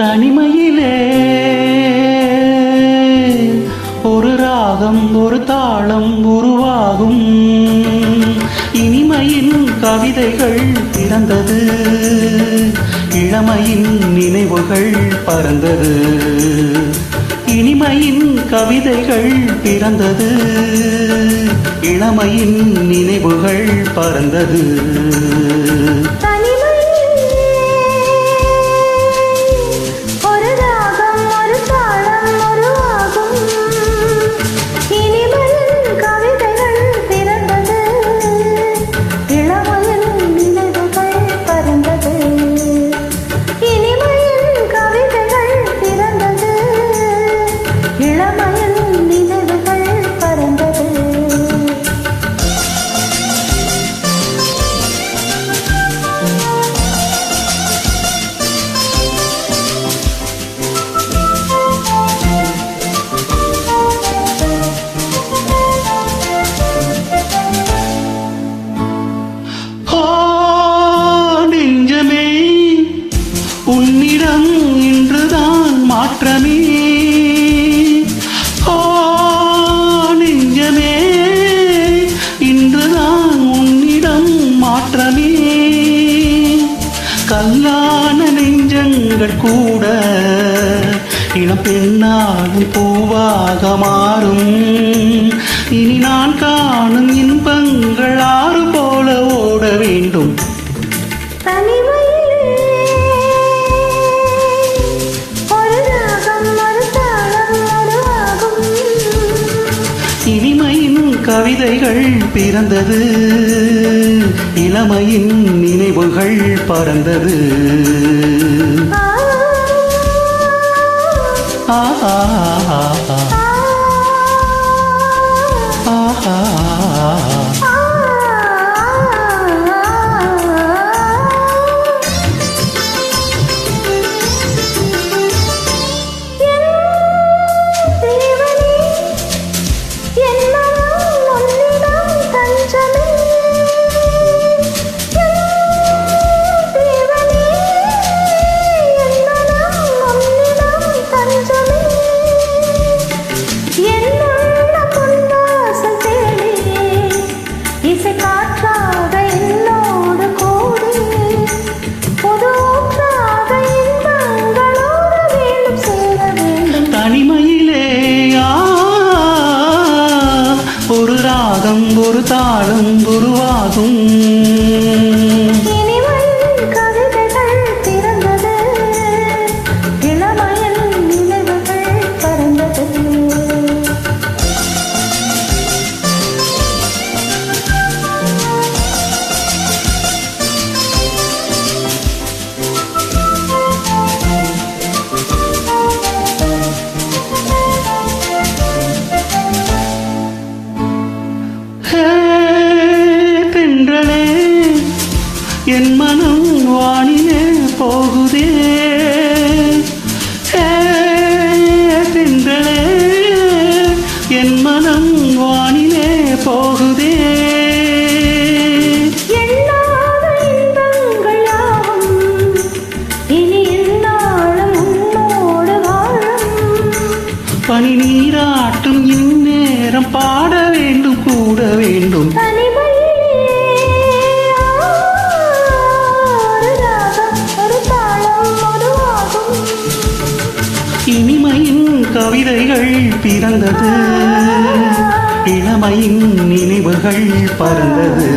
தனிமையிலே ஒரு ராகம் ஒரு தாளம் உருவாகும். இனிமையின் கவிதைகள் பிறந்தது, இளமையின் நினைவுகள் பறந்தது. இனிமையின் கவிதைகள் பிறந்தது, இளமையின் நினைவுகள் பறந்தது. உன்னிடம் இன்றுதான் மாற்றமே, நெஞ்சமே இன்றுதான் உன்னிடம் மாற்றமே. கல்லான நெஞ்சங்கள் கூட இளம் பெண்ணாலும் பூவாக மாறும். இனி நான் காணும் இன்பங்கள் ஆறு போல ஓட வேண்டும். இனிமையின் கவிதைகள் பிறந்தது, இளமையின் நினைவுகள் பறந்தது. ஆஹா ஆஹா ஒரு ராகம் ஒரு தாளம் உருவாகும். இனிமையின் கவிதைகள் பிறந்தது, இளமையின் நினைவுகள் பறந்தது. என் மனம் வானிலே போகுதே, தென்றலே என் மனம் வானிலே போகுதே. எண்ணாத இன்பங்கள் யாவும் இனி எந்நாளும் உன்னோடு வாழும். பனி நீராட்டும் இந்நேரம் பாட வேண்டும் கூட வேண்டும். இனிமையின் கவிதைகள் பிறந்தது, இளமையின் நினைவுகள் பறந்தது.